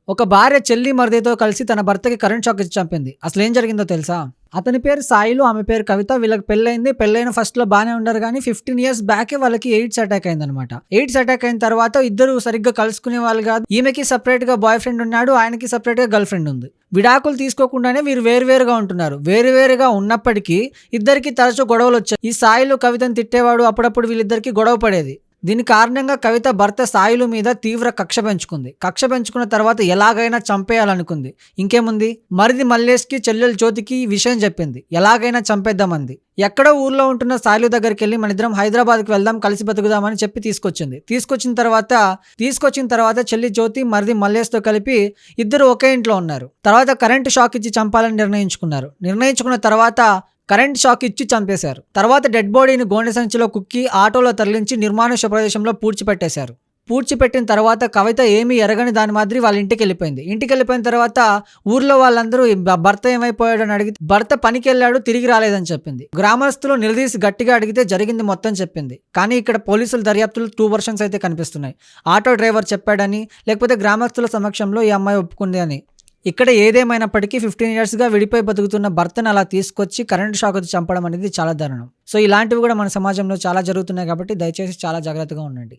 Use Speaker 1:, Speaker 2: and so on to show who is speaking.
Speaker 1: ఒక భార్య చెల్లి మరిదితో కలిసి తన భర్తకి కరెంట్ షాక్ ఇచ్చి చంపింది. అసలేం జరిగిందో తెలుసా? అతని పేరు సాయిలు, ఆమె పేరు కవిత. వీళ్ళకి పెళ్లయింది. పెళ్లైన ఫస్ట్‌లో బానే ఉన్నారు గానీ 15 ఇయర్స్ బ్యాకే వాళ్ళకి ఎయిడ్స్ అటాక్ అయిందనమాట. ఎయిడ్స్ అటాక్ అయిన తర్వాత ఇద్దరు సరిగ్గా కలుసుకునే వాళ్ళు గాదు. ఈమెకి సెపరేట్‌గా బాయ్ ఫ్రెండ్ ఉన్నాడు. ఆయనకి సెపరేట్‌గా గర్ల్ ఫ్రెండ్ ఉంది. విడాకులు తీసుకోకుండానే వీరు వేరువేరుగా ఉంటున్నారు. వేరువేరుగా ఉన్నప్పటికీ ఇద్దరికీ తరచూ గొడవలొచ్చాయి. ఈ సాయిలు కవితని తిట్టేవాడు. అప్పుడప్పుడు వీళ్ళిద్దరికీ గొడవ పడేది. దీని కారణంగా కవిత భర్త సాయిలు మీద తీవ్ర కక్ష పెంచుకుంది. కక్ష పెంచుకున్న తర్వాత ఎలాగైనా చంపేయాలనుకుంది. ఇంకేముంది, మరిది మల్లేష్‌కి, చెల్లెలు జ్యోతికి ఈ విషయం చెప్పింది. ఎలాగైనా చంపేద్దామంది. ఎక్కడో ఊర్లో ఉంటున్న సాయిలు దగ్గరికెళ్ళి మనిద్దరం హైదరాబాద్‌కి వెళ్దాం, కలిసి బతుకుదామని చెప్పి తీసుకొచ్చింది. తీసుకొచ్చిన తర్వాత చెల్లి జ్యోతి, మరిది మల్లేష్‌తో కలిపి ఇద్దరు ఒకే ఇంట్లో ఉన్నారు. తర్వాత కరెంట్ షాక్ ఇచ్చి చంపాలని నిర్ణయించుకున్న తర్వాత కరెంట్ షాక్ ఇచ్చి చంపేశారు. తర్వాత డెడ్ బాడీని గోనె సంచిలో కుక్కి ఆటోలో తరలించి నిర్మానుష్య ప్రదేశంలో పూడ్చిపెట్టేశారు. పూడ్చిపెట్టిన తర్వాత కవిత ఏమీ ఎరగని దాని మాదిరి వాళ్ళ ఇంటికెళ్ళిపోయింది. ఇంటికెళ్ళిపోయిన తర్వాత ఊర్లో వాళ్ళందరూ భర్త ఏమైపోయాడని అడిగితే భర్త పనికెళ్ళాడు, తిరిగి రాలేదని చెప్పింది. గ్రామస్తులు నిలదీసి గట్టిగా అడిగితే జరిగింది మొత్తం చెప్పింది. కానీ ఇక్కడ పోలీసుల దర్యాప్తులు 2 వర్షన్స్ అయితే కనిపిస్తున్నాయి. ఆటో డ్రైవర్ చెప్పాడని, లేకపోతే గ్రామస్తుల సమక్షంలో ఈ అమ్మాయి ఒప్పుకుంది అని. ఇక్కడ ఏదేమైనప్పటికీ 15 ఇయర్స్‌గా విడిపోయి బతుకుతున్న భర్తను అలా తీసుకొచ్చి కరెంట్ షాక్ వచ్చి చంపడం అనేది చాలా దారుణం. సో ఇలాంటివి కూడా మన సమాజంలో చాలా జరుగుతున్నాయి కాబట్టి దయచేసి చాలా జాగ్రత్తగా ఉండండి.